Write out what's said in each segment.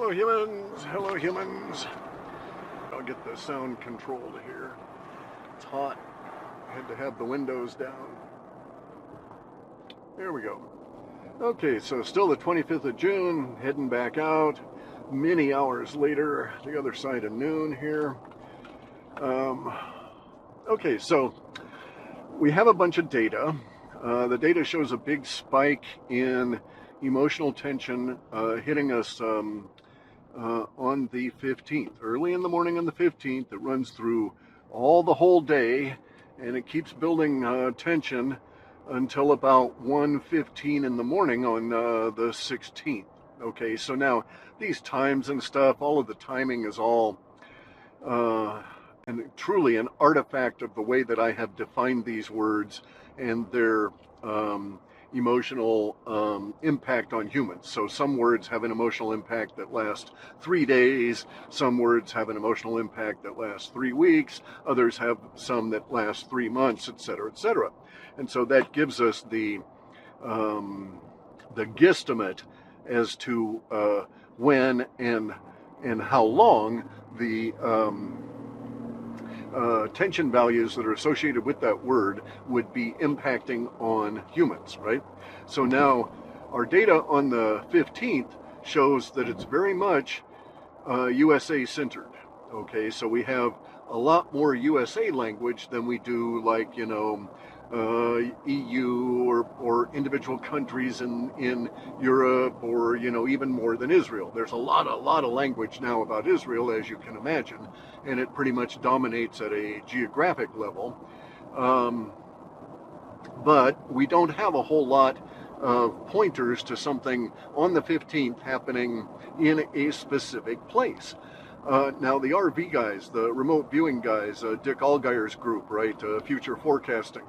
Hello humans, hello humans. I'll get the sound controlled here. It's hot. I had to have the windows down. There we go. Okay, so still the 25th of June, heading back out. Many hours later, the other side of noon here. Okay, so we have a bunch of data. The data shows a big spike in emotional tension hitting us on the 15th. Early in the morning on the 15th, it runs through the whole day, and it keeps building tension until about 1:15 in the morning on the 16th. Okay, so now these times and stuff, all of the timing is all and truly an artifact of the way that I have defined these words and their emotional impact on humans. So some words have an emotional impact that lasts 3 days, some words have an emotional impact that lasts 3 weeks, others have some that last 3 months, etc., etc. And so that gives us the guesstimate as to when and how long the tension values that are associated with that word would be impacting on humans, right? So now our data on the 15th shows that it's very much USA centered. Okay, so we have a lot more USA language than we do, like, EU or individual countries in Europe, or even more than Israel. There's a lot of language now about Israel, as you can imagine, and it pretty much dominates at a geographic level. But we don't have a whole lot of pointers to something on the 15th happening in a specific place. Now the RV guys, the remote viewing guys, Dick Allgire's group, right, Future Forecasting.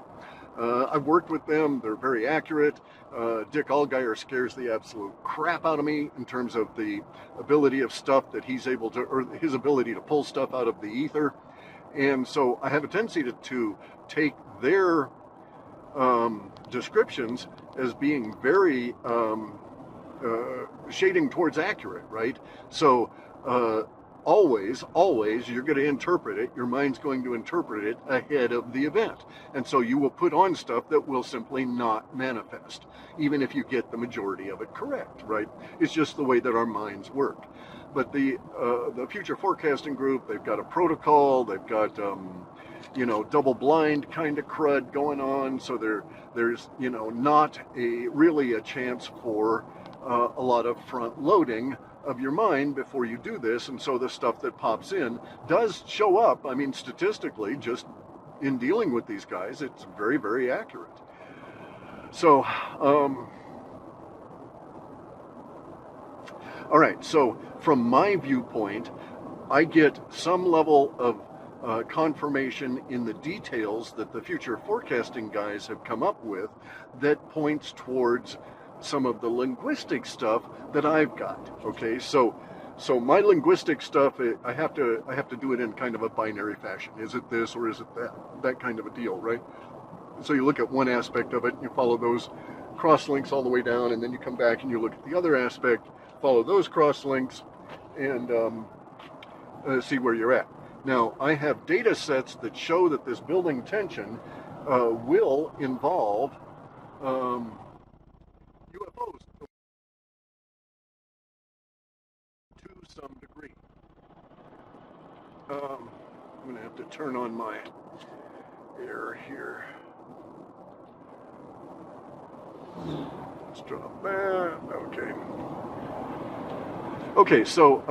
I've worked with them. They're very accurate. Dick Allgire scares the absolute crap out of me in terms of the ability of stuff that he's able to, or his ability to pull stuff out of the ether. And so I have a tendency to take their descriptions as being very shading towards accurate, right? So always you're going to interpret it, your mind's going to interpret it ahead of the event, and so you will put on stuff that will simply not manifest, even if you get the majority of it correct, right? It's just the way that our minds work. But the Future Forecasting group, they've got a protocol, they've got double blind kind of crud going on, so there's not really a chance for a lot of front loading of your mind before you do this, and so the stuff that pops in does show up. I mean, statistically, just in dealing with these guys, it's very, very accurate. So, all right, so from my viewpoint, I get some level of confirmation in the details that the future forecasting guys have come up with that points towards some of the linguistic stuff that I've got. Okay, so my linguistic stuff, I have to do it in kind of a binary fashion. Is it this or is it that kind of a deal, right? So you look at one aspect of it, you follow those cross links all the way down, and then you come back and you look at the other aspect, follow those cross links, and see where you're at. Now, I have data sets that show that this building tension will involve UFOs to some degree. I'm going to have to turn on my air here. Let's drop that. Okay. Okay, so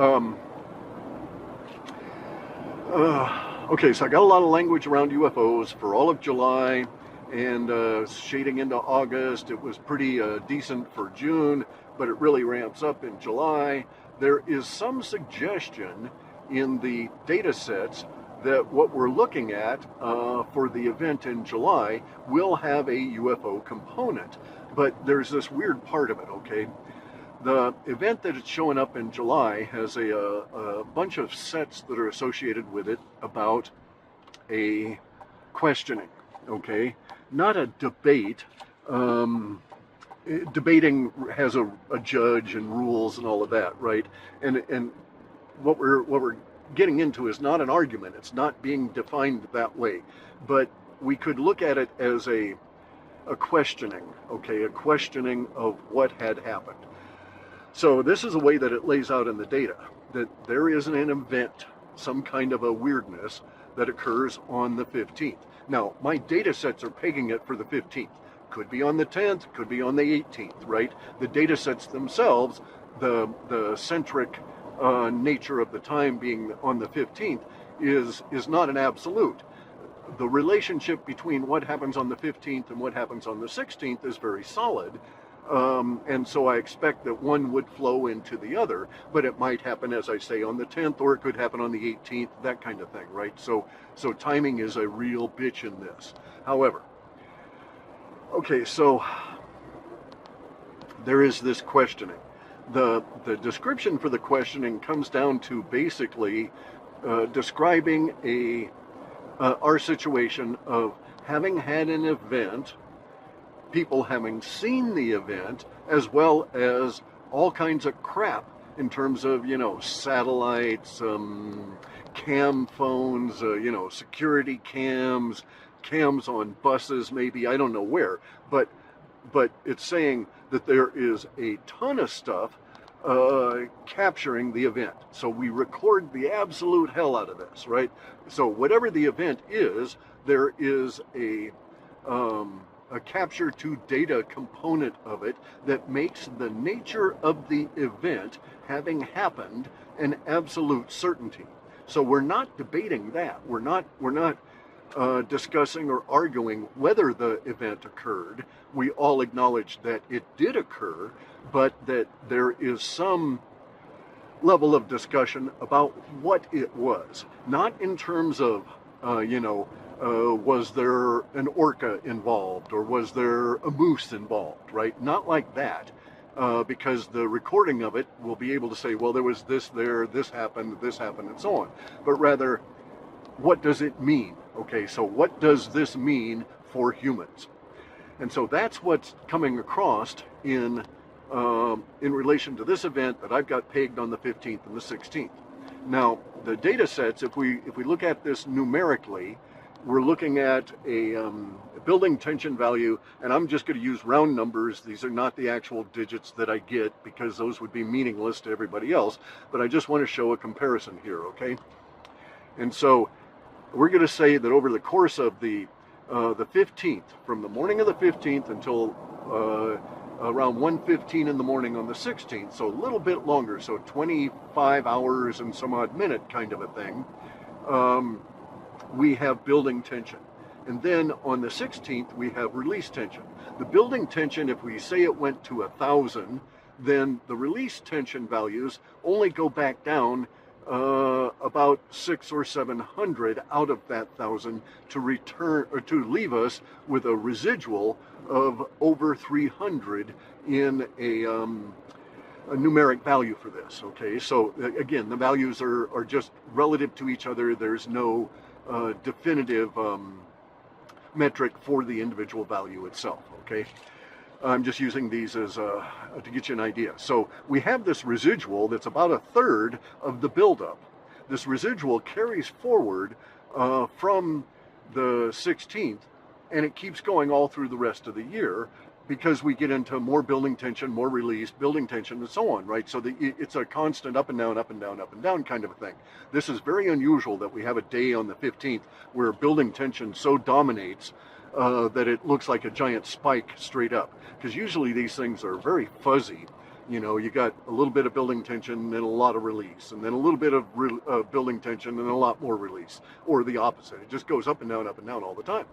so I got a lot of language around UFOs for all of July, and shading into August. It was pretty decent for June, but it really ramps up in July. There is some suggestion in the data sets that what we're looking at for the event in July will have a UFO component, but there's this weird part of it, okay? The event that it's showing up in July has a bunch of sets that are associated with it about a questioning, okay? Not a debate, debating has a judge and rules and all of that, right? And what we're getting into is not an argument. It's not being defined that way, but we could look at it as a questioning, okay, a questioning of what had happened. So this is a way that it lays out in the data, that there is an event, some kind of a weirdness that occurs on the 15th. Now, my data sets are pegging it for the 15th. Could be on the 10th, could be on the 18th, right? The data sets themselves, the centric nature of the time being on the 15th is not an absolute. The relationship between what happens on the 15th and what happens on the 16th is very solid. And so I expect that one would flow into the other, but it might happen, as I say, on the 10th, or it could happen on the 18th, that kind of thing, right? So timing is a real bitch in this. However, okay, so there is this questioning. The description for the questioning comes down to basically describing our situation of having had an event, people having seen the event, as well as all kinds of crap in terms of, satellites, cam phones, security cams on buses, maybe, I don't know where, but it's saying that there is a ton of stuff capturing the event. So we record the absolute hell out of this, right? So whatever the event is, there is a capture to data component of it that makes the nature of the event having happened an absolute certainty. So we're not debating that. We're not discussing or arguing whether the event occurred. We all acknowledge that it did occur, but that there is some level of discussion about what it was. Not in terms of, was there an orca involved, or was there a moose involved, right? Not like that, because the recording of it will be able to say, well, there was this there, this happened, and so on. But rather, what does it mean? Okay, so what does this mean for humans? And so that's what's coming across in relation to this event that I've got pegged on the 15th and the 16th. Now, the data sets, if we look at this numerically, we're looking at a building tension value, and I'm just going to use round numbers. These are not the actual digits that I get, because those would be meaningless to everybody else, but I just want to show a comparison here, okay? And so we're going to say that over the course of the 15th, from the morning of the 15th until around 1:15 in the morning on the 16th, so a little bit longer, so 25 hours and some odd minute kind of a thing, we have building tension. And then on the 16th, we have release tension. The building tension, if we say it went to 1,000, then the release tension values only go back down about 600 or 700 out of that 1,000 to return, or to leave us with a residual of over 300 in a numeric value for this. Okay, so again, the values are just relative to each other. There's no definitive metric for the individual value itself. Okay, I'm just using these as to get you an idea. So we have this residual that's about a third of the buildup. This residual carries forward from the 16th, and it keeps going all through the rest of the year, because we get into more building tension, more release, building tension, and so on, right? So it's a constant up and down, up and down, up and down kind of a thing. This is very unusual that we have a day on the 15th where building tension so dominates that it looks like a giant spike straight up. Because usually these things are very fuzzy. You got a little bit of building tension and a lot of release, and then a little bit of building tension and a lot more release, or the opposite. It just goes up and down all the time.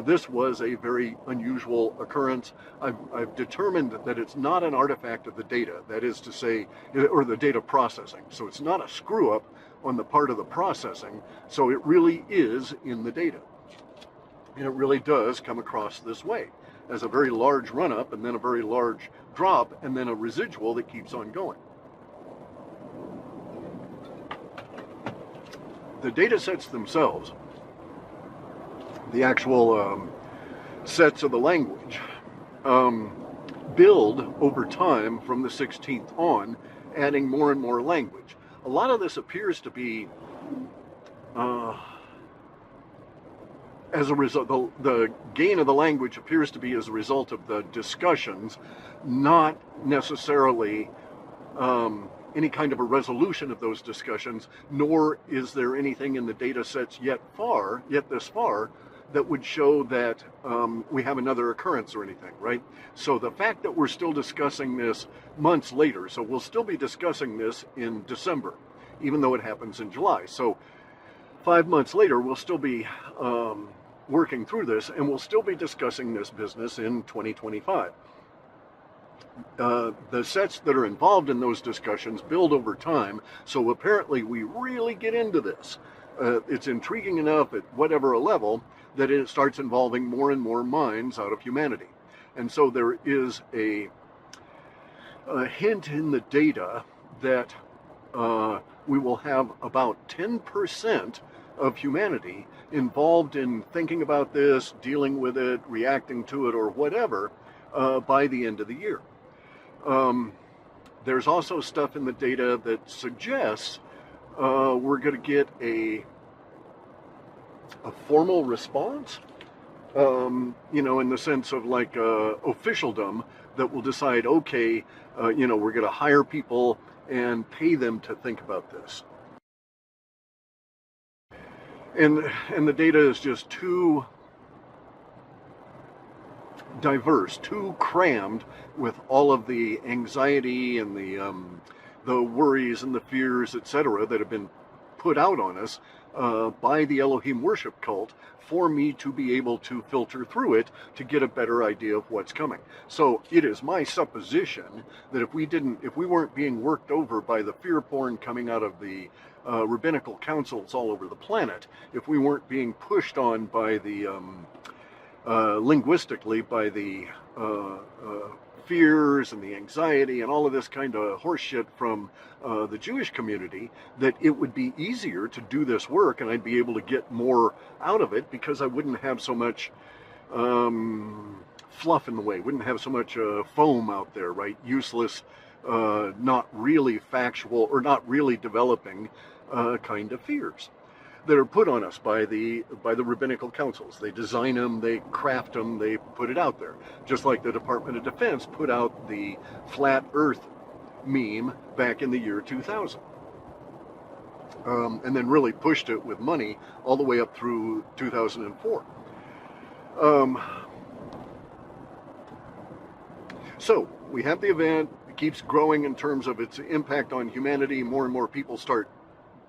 This was a very unusual occurrence. I've determined that it's not an artifact of the data, that is to say, or the data processing. So it's not a screw up on the part of the processing. So it really is in the data. And it really does come across this way, as a very large run up, and then a very large drop, and then a residual that keeps on going. The data sets themselves, the actual sets of the language, build over time from the 16th on, adding more and more language. A lot of this appears to be as a result, the gain of the language appears to be as a result of the discussions, not necessarily any kind of a resolution of those discussions, nor is there anything in the data sets yet this far, that would show that we have another occurrence or anything, right? So the fact that we're still discussing this months later, so we'll still be discussing this in December, even though it happens in July. So 5 months later, we'll still be working through this, and we'll still be discussing this business in 2025. The sets that are involved in those discussions build over time, so apparently we really get into this. It's intriguing enough at whatever a level that it starts involving more and more minds out of humanity. And so there is a hint in the data that we will have about 10% of humanity involved in thinking about this, dealing with it, reacting to it, or whatever, by the end of the year. There's also stuff in the data that suggests we're going to get a formal response, in the sense of like officialdom that will decide, okay, we're going to hire people and pay them to think about this. And the data is just too diverse, too crammed with all of the anxiety and the worries and the fears, etc., that have been put out on us by the Elohim worship cult, for me to be able to filter through it to get a better idea of what's coming. So it is my supposition that if we weren't being worked over by the fear porn coming out of the rabbinical councils all over the planet, if we weren't being pushed on by the linguistically by the fears and the anxiety and all of this kind of horseshit from the Jewish community, that it would be easier to do this work and I'd be able to get more out of it because I wouldn't have so much fluff in the way, wouldn't have so much foam out there, right? Useless, not really factual or not really developing kind of fears that are put on us by the rabbinical councils. They design them, they craft them, they put it out there. Just like the Department of Defense put out the flat earth meme back in the year 2000. And then really pushed it with money all the way up through 2004. So we have the event, it keeps growing in terms of its impact on humanity. More and more people start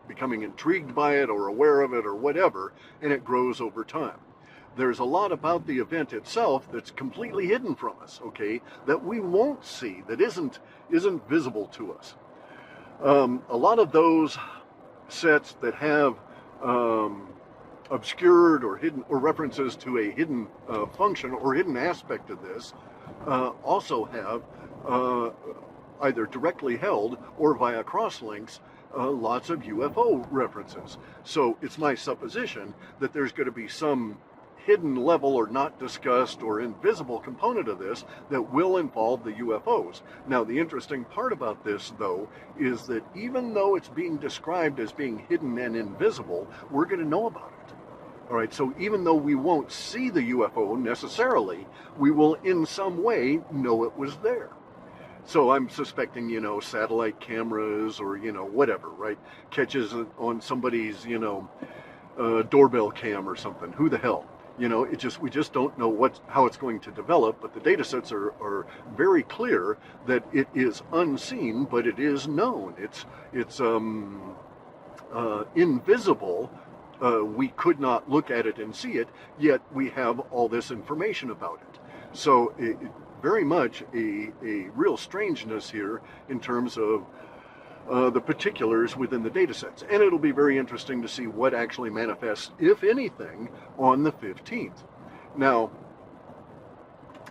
becoming intrigued by it or aware of it or whatever, and it grows over time. There's a lot about the event itself that's completely hidden from us, okay, that we won't see, that isn't visible to us. A lot of those sets that have obscured or hidden or references to a hidden function or hidden aspect of this also have either directly held or via crosslinks lots of UFO references. So it's my supposition that there's going to be some hidden level or not discussed or invisible component of this that will involve the UFOs. Now, the interesting part about this, though, is that even though it's being described as being hidden and invisible, we're going to know about it. All right, so even though we won't see the UFO necessarily, we will in some way know it was there. So I'm suspecting, satellite cameras or, whatever, right? Catches on somebody's, doorbell cam or something. Who the hell? We just don't know how it's going to develop, but the data sets are very clear that it is unseen, but it is known. It's invisible. We could not look at it and see it, yet we have all this information about it. So very much a real strangeness here in terms of the particulars within the data sets. And it'll be very interesting to see what actually manifests, if anything, on the 15th. Now,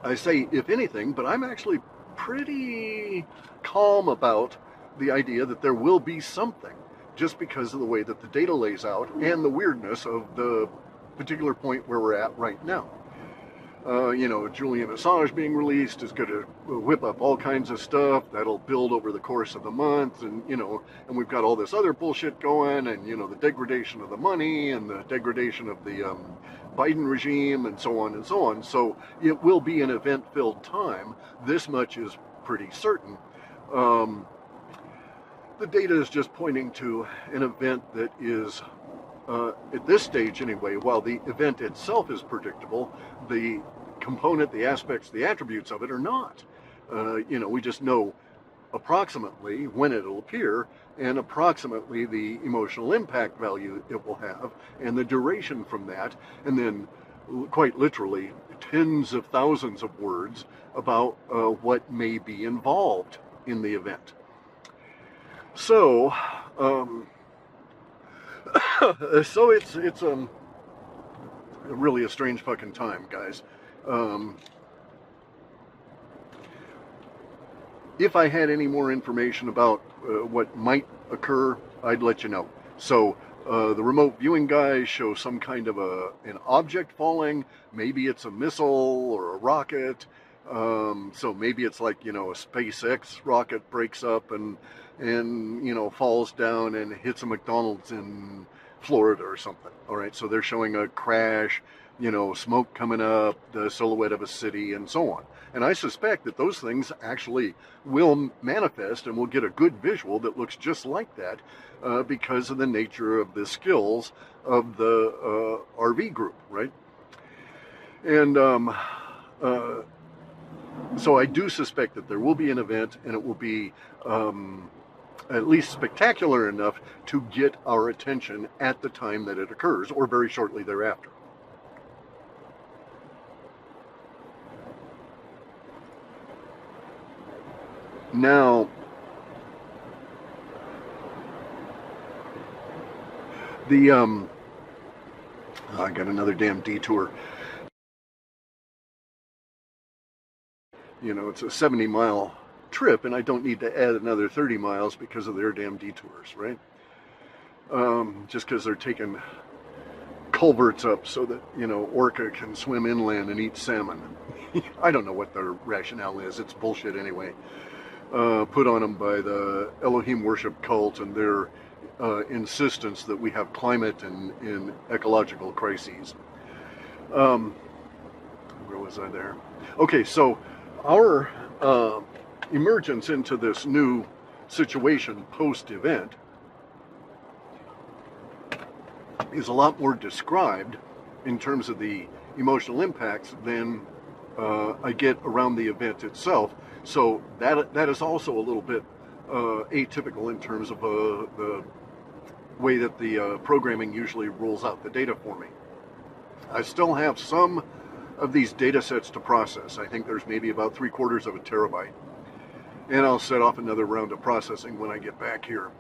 I say if anything, but I'm actually pretty calm about the idea that there will be something, just because of the way that the data lays out and the weirdness of the particular point where we're at right now. You know, Julian Assange being released is going to whip up all kinds of stuff that'll build over the course of the month, and you know, and we've got all this other bullshit going, and you know, the degradation of the money and the degradation of the Biden regime, and so on and so on. So it will be an event-filled time. This much is pretty certain. The data is just pointing to an event that is, at this stage anyway, while the event itself is predictable, the component, the aspects, the attributes of it are not. You know, we just know approximately when it'll appear and approximately the emotional impact value it will have and the duration from that, and then quite literally tens of thousands of words about what may be involved in the event. So, so it's really a strange fucking time, guys. If I had any more information about what might occur, I'd let you know. So the remote viewing guys show some kind of an object falling. Maybe it's a missile or a rocket. So maybe it's like, you know, a SpaceX rocket breaks up and you know, falls down and hits a McDonald's in Florida or something. All right, so they're showing a crash, you know, smoke coming up, the silhouette of a city, and so on. And I suspect that those things actually will manifest, and we'll get a good visual that looks just like that because of the nature of the skills of the RV group, right? And so I do suspect that there will be an event, and it will be at least spectacular enough to get our attention at the time that it occurs, or very shortly thereafter. Now, I got another damn detour. You know, it's a 70-mile trip, and I don't need to add another 30 miles because of their damn detours, right? Just because they're taking culverts up so that, you know, orca can swim inland and eat salmon. I don't know what their rationale is. It's bullshit anyway. Put on them by the Elohim worship cult and their insistence that we have climate and ecological crises. Where was I there? Okay, so our emergence into this new situation post-event is a lot more described in terms of the emotional impacts than I get around the event itself. So that is also a little bit atypical in terms of the way that the programming usually rolls out the data for me. I still have some of these data sets to process. I think there's maybe about 3/4 of a terabyte. And I'll set off another round of processing when I get back here.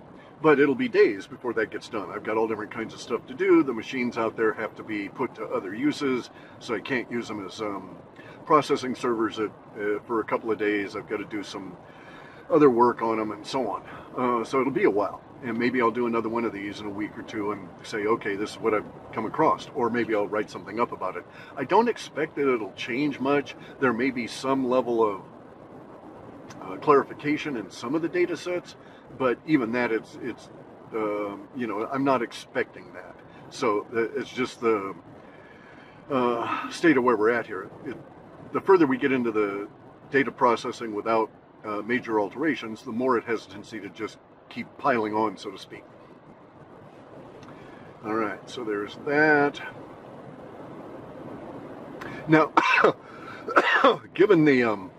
But it'll be days before that gets done. I've got all different kinds of stuff to do. The machines out there have to be put to other uses, so I can't use them as processing servers for a couple of days. I've got to do some other work on them and so on. So it'll be a while. And maybe I'll do another one of these in a week or two and say, okay, this is what I've come across. Or maybe I'll write something up about it. I don't expect that it'll change much. There may be some level of clarification in some of the data sets, but even that, it's you know, I'm not expecting that. So it's just the state of where we're at here. The further we get into the data processing without major alterations, the more it has a tendency to just keep piling on, so to speak. All right, so there's that. Now, given the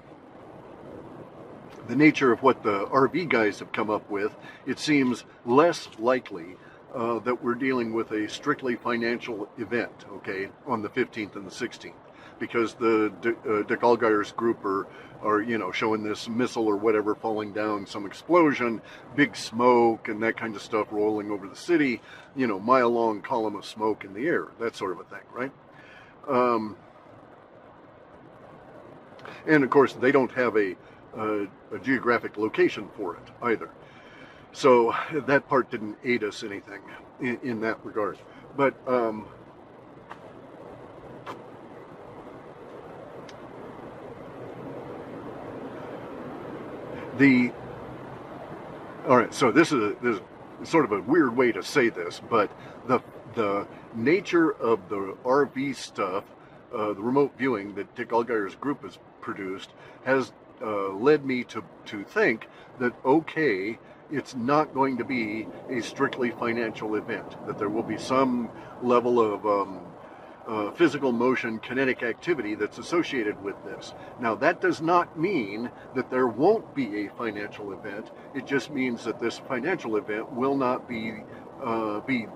nature of what the RV guys have come up with, it seems less likely that we're dealing with a strictly financial event, okay, on the 15th and the 16th. Because the Dick Allgire's group are, you know, showing this missile or whatever falling down, some explosion, big smoke and that kind of stuff rolling over the city, you know, mile-long column of smoke in the air, that sort of a thing, right? And of course, they don't have a geographic location for it either. So that part didn't aid us anything in that regard. But The All right, so this is sort of a weird way to say this, but the nature of the RV stuff, the remote viewing that Dick Allgire's group has produced, has led me to think that, okay, it's not going to be a strictly financial event, that there will be some level of physical motion, kinetic activity that's associated with this. Now, that does not mean that there won't be a financial event. It just means that this financial event will not be it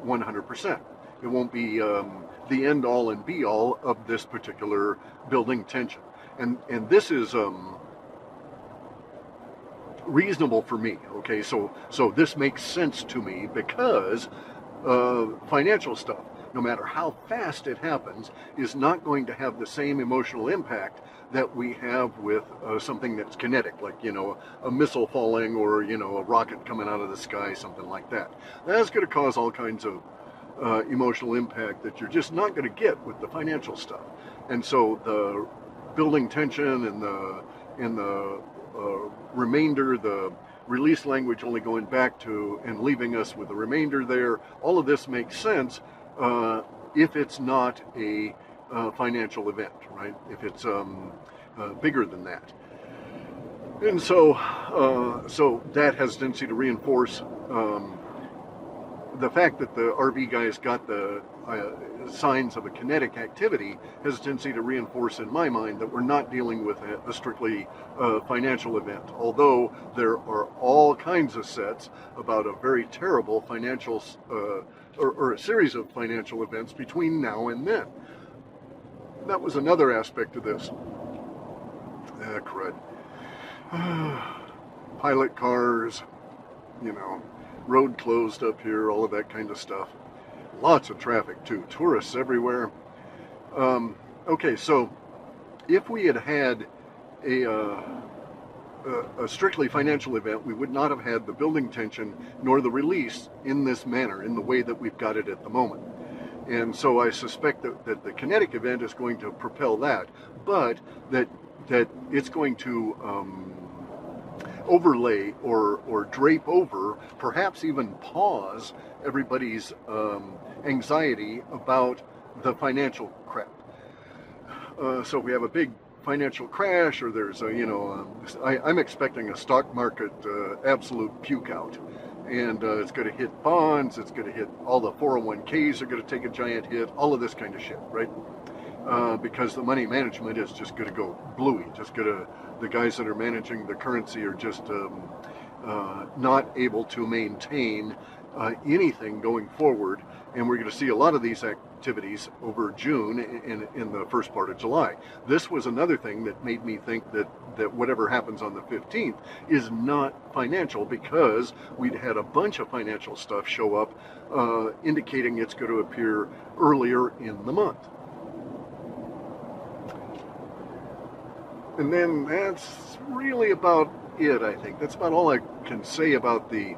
100%. It won't be the end all and be all of this particular building tension. And this is reasonable for me. Okay, so this makes sense to me because financial stuff, no matter how fast it happens, is not going to have the same emotional impact that we have with something that's kinetic, like, you know, a missile falling or, you know, a rocket coming out of the sky, something like that. That's going to cause all kinds of emotional impact that you're just not going to get with the financial stuff. And so the building tension and the remainder, the release language only going back to and leaving us with the remainder there, all of this makes sense if it's not a financial event, right? If it's bigger than that. And so that has a tendency to reinforce the fact that the RV guys got the signs of a kinetic activity, has a tendency to reinforce in my mind that we're not dealing with a strictly financial event, although there are all kinds of sets about a very terrible financial or a series of financial events between now and then. That was another aspect of this. Crud. Pilot cars, you know, road closed up here, all of that kind of stuff. Lots of traffic too, tourists everywhere. Okay, so if we had had a strictly financial event, we would not have had the building tension nor the release in this manner, in the way that we've got it at the moment. And so I suspect that the kinetic event is going to propel that, but that it's going to overlay or drape over, perhaps even pause everybody's anxiety about the financial crap. So we have a big financial crash, or there's a, you know, I'm expecting a stock market absolute puke out. And it's going to hit bonds, it's going to hit all the 401ks are going to take a giant hit, all of this kind of shit, right? Because the money management is just going to go bluey. The guys that are managing the currency are just not able to maintain anything going forward. And we're going to see a lot of these activities over June in the first part of July. This was another thing that made me think that whatever happens on the 15th is not financial, because we'd had a bunch of financial stuff show up indicating it's going to appear earlier in the month. And then that's really about it, I think. That's about all I can say about the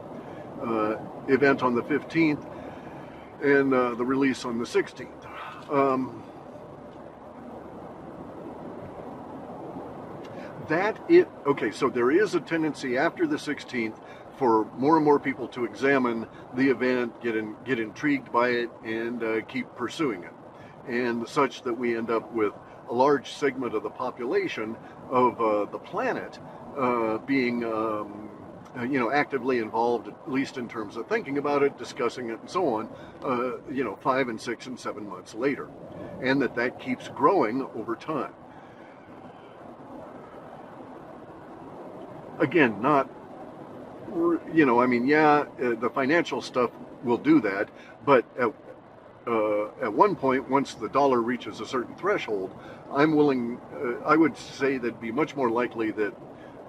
event on the 15th and the release on the 16th. Okay, so there is a tendency after the 16th for more and more people to examine the event, get intrigued by it, and keep pursuing it. And such that we end up with a large segment of the population of the planet being actively involved, at least in terms of thinking about it, discussing it, and so on, 5 and 6 and 7 months later. And that keeps growing over time. Again, not, the financial stuff will do that, but at one point, once the dollar reaches a certain threshold, I would say that it'd be much more likely that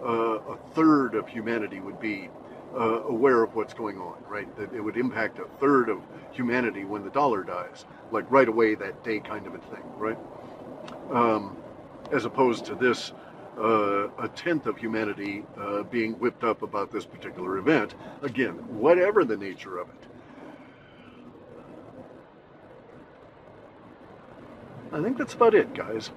a third of humanity would be aware of what's going on, right? That it would impact a third of humanity when the dollar dies, like right away that day kind of a thing, right? As opposed to this, a tenth of humanity being whipped up about this particular event. Again, whatever the nature of it. I think that's about it, guys.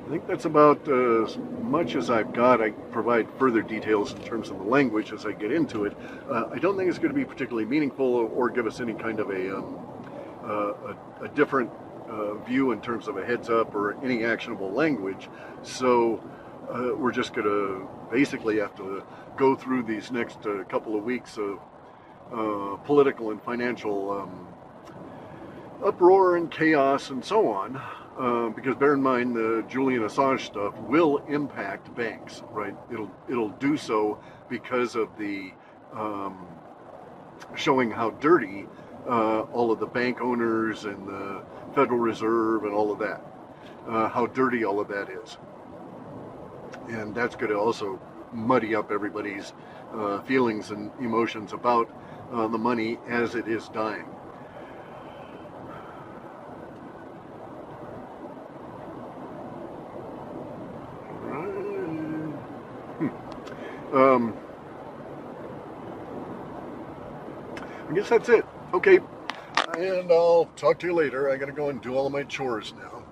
I think that's about as much as I've got. I provide further details in terms of the language as I get into it. I don't think it's going to be particularly meaningful or give us any kind of a different view in terms of a heads up or any actionable language. So we're just going to basically have to go through these next couple of weeks of political and financial uproar and chaos and so on. Because bear in mind, the Julian Assange stuff will impact banks, right? It'll do so because of the showing how dirty all of the bank owners and the Federal Reserve and all of that, how dirty all of that is, and that's going to also muddy up everybody's feelings and emotions about the money as it is dying. I guess that's it. Okay, and I'll talk to you later. I gotta go and do all of my chores now.